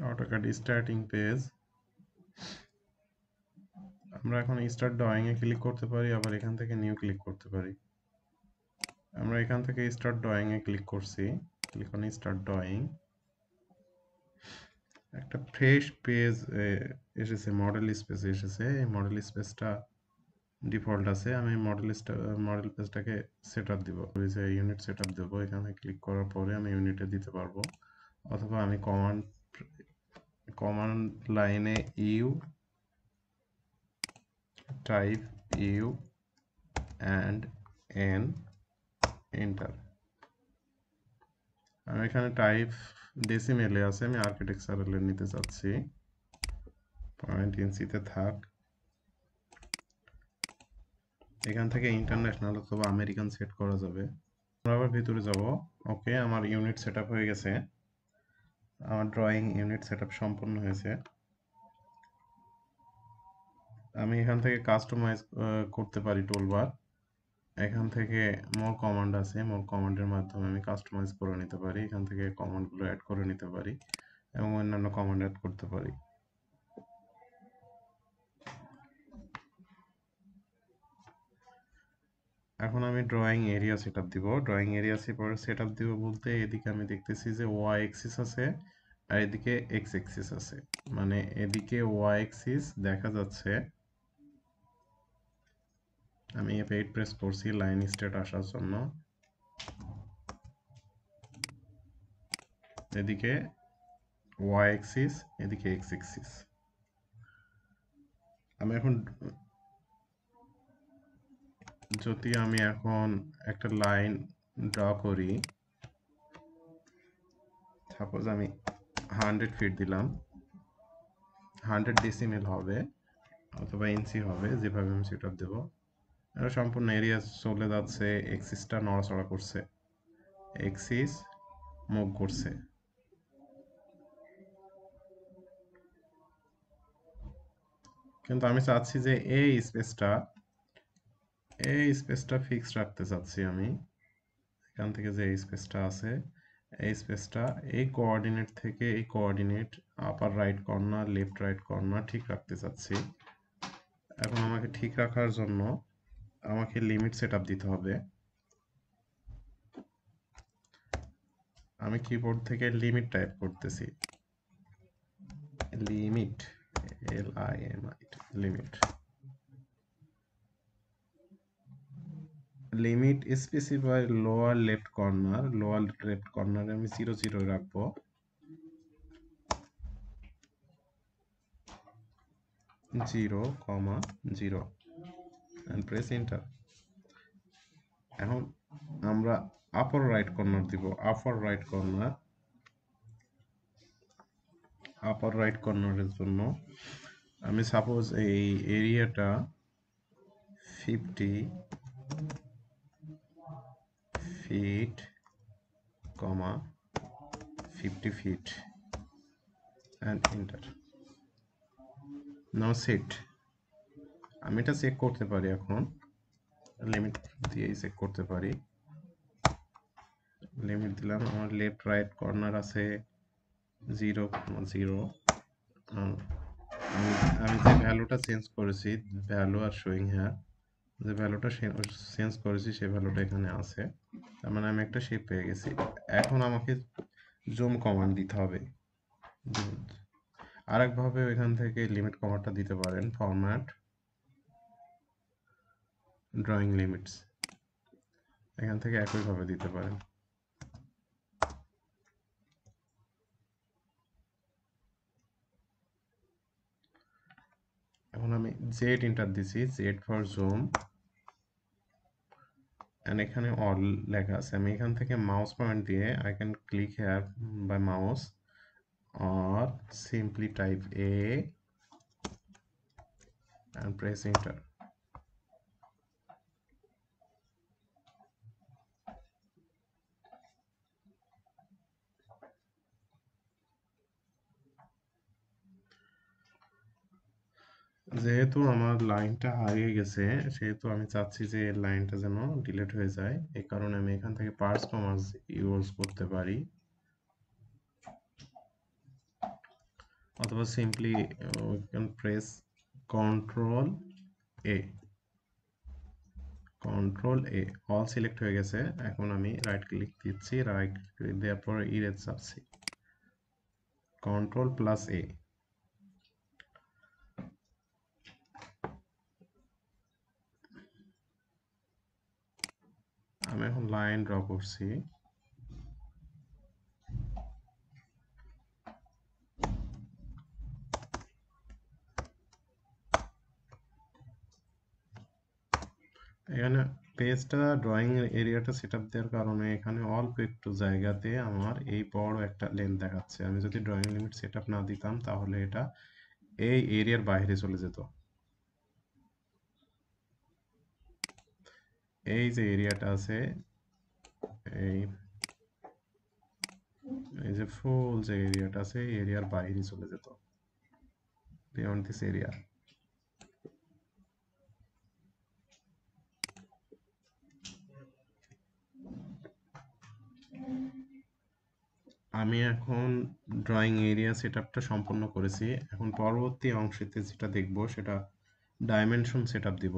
AutoCAD starting page. আমরা এখন start drawing এ click করতে পারি, আবার এখান থেকে নিউ ক্লিক করতে পারি। আমরা এখান থেকে স্টার্ট ড্রয়িং এ ক্লিক করছি, ক্লিক অন স্টার্ট ড্রয়িং। একটা ফ্রেশ পেজ এসেছে, মডেল স্পেস এসেছে। এই মডেল স্পেসটা ডিফল্ট আছে। আমি মডেল পেজটাকে সেটআপ দিব, যে ইউনিট সেটআপ দেব। এখানে ক্লিক করার পরে আমি ইউনিটে দিতে পারবো, অথবা আমি কমান্ড লাইনে U type U and N enter. আমি এখানে টাইপ ডেসিমেলে আছে, আমি আর্কিটেকচারালে নিতে চাচ্ছি। পয়েন্ট ইঞ্চিতে থাক। এখান থেকে ইন্টারন্যাশনাল অথবা আমেরিকান সেট করা যাবে। আমরা আবার ভিতরে যাব। ওকে, আমার ইউনিট সেটআপ হয়ে গেছে। আমার ড্রয়িং ইউনিট সেটআপ সম্পূর্ণ হয়েছে। আমি এখান থেকে কাস্টমাইজ করতে পারি টুলবার। এখান থেকে মোর কমান্ড আছে, মোর কমান্ডের মাধ্যমে আমি কাস্টমাইজ করে নিতে পারি। এখান থেকে কমান্ডগুলো অ্যাড করে নিতে পারি এবং অন্যান্য কমান্ড অ্যাড করতে পারি। এখন আমি ড্রয়িং এরিয়া সেটআপ দিব। ড্রয়িং এরিয়া সেটআপ দিব বলতে, এদিকে আমি দেখতেছি যে ওয়াই এক্সিস আছে আর এদিকে এক্স এক্সিস আছে। মানে এদিকে ওয়াই এক্সিস দেখা যাচ্ছে, আমি F8 প্রেস করছি লাইন স্টেট আসার জন্য। এদিকে ওয়াই এক্সিস, এদিকে এক্স এক্সিস। আমি এখন যদি আমি এখন একটা লাইন ড্র করি, সাপোজ আমি 100 ফিট দিলাম, 100 ডেসিমেল হবে অথবা ইঞ্চি হবে, যেভাবে আমি সেটআপ দেব। এটা সম্পূর্ণ এরিয়া চলে যাচ্ছে, এক্সিসটা নড়াচড়া করছে, এক্সিস মুভ করছে। কিন্তু আমি চাচ্ছি যে এই স্পেসটা ফিক্স রাখতে চাচ্ছি আমি। এখান থেকে যে এই স্পেসটা আছে, এই স্পেসটা এই কোঅর্ডিনেট থেকে এই কোঅর্ডিনেট আপার right corner left right corner ঠিক রাখতে চাচ্ছি। এখন আমাকে ঠিক রাখার জন্য আমাকে লিমিট সেটআপ দিতে হবে। আমি কিবোর্ড থেকে লিমিট টাইপ করতেছি, limit limit limit specify lower left কর্নারে আমি 0 রাখবো। Zero comma 0 and press enter. এখন আমরা আপার রাইট কর্নার দিব। আপার রাইট কর্নারের জন্য আমি সাপোজ এই এরিয়াটা 50 feet comma 50 feet and enter. Now set. আমি এটা চেক করতে পারি, এখন লিমিট দিয়ে চেক করতে পারি। লিমিট দিলাম, আমার লেফট রাইট কর্নার আছে 0,0। আমি যে ভ্যালুটা চেঞ্জ করেছি, ভ্যালু আর শোয়িং হ্যাঁ, যে ভ্যালুটা চেঞ্জ করেছি সেই ভ্যালুটা এখানে আছে। তার মানে আমি একটা শেপ পেয়ে গেছি। এখন আমাকে জুম কমান্ড দিতে হবে। আরেকভাবে এখান থেকে লিমিট কমান্ডটা দিতে পারেন, ফরম্যাট ড্রয়িং লিমিটস, এখান থেকে একইভাবে দিতে পারেন। এখন আমি জেড এন্টার দিছি, জেড ফর জুম, এন্ড এখানে অল লেখা আছে। আমি এখান থেকে মাউস পয়েন্ট দিয়ে I can click here by mouse or simply type A and press enter. যেহেতু আমার লাইনটা হারিয়ে গেছে, সেহেতু আমি চাচ্ছি যে লাইনটা যেন ডিলিট হয়ে যায়। এই কারণে আমি এখান থেকে পার্স কমান্ড ইউজ করতে পারি। অথবা simply we can press control A, control A, all select হয়ে গেছে। এখন আমি রাইট ক্লিক দিচ্ছি, রাইট ক্লিক দেওয়ার পর ইরেজ চাচ্ছি, কন্ট্রোল প্লাস এ। আমি এখন লাইন ড্র করছি। এখানে পেজটা ড্রয়িং এরিয়াটা সেট আপ দেওয়ার কারণে এখানে অল্প একটু জায়গাতে আমার এই বড় একটা লেন্থ দেখাচ্ছে। আমি যদি ড্রয়িং লিমিট সেট আপ না দিতাম তাহলে এটা এই এরিয়ার বাইরে চলে যেত। এই যে এরিয়াটা আছে, এই এই যে ফুল যে এরিয়াটা আছে এই এরিয়ার বাইরে চলে যেত, বিয়ন্ড দিস এরিয়া। আমি এখন ড্রয়িং এরিয়া সেট আপটা সম্পন্ন করেছি। এখন পরবর্তী অংশেতে যেটা দেখব সেটা ডাইমেনশন সেট আপ দিব।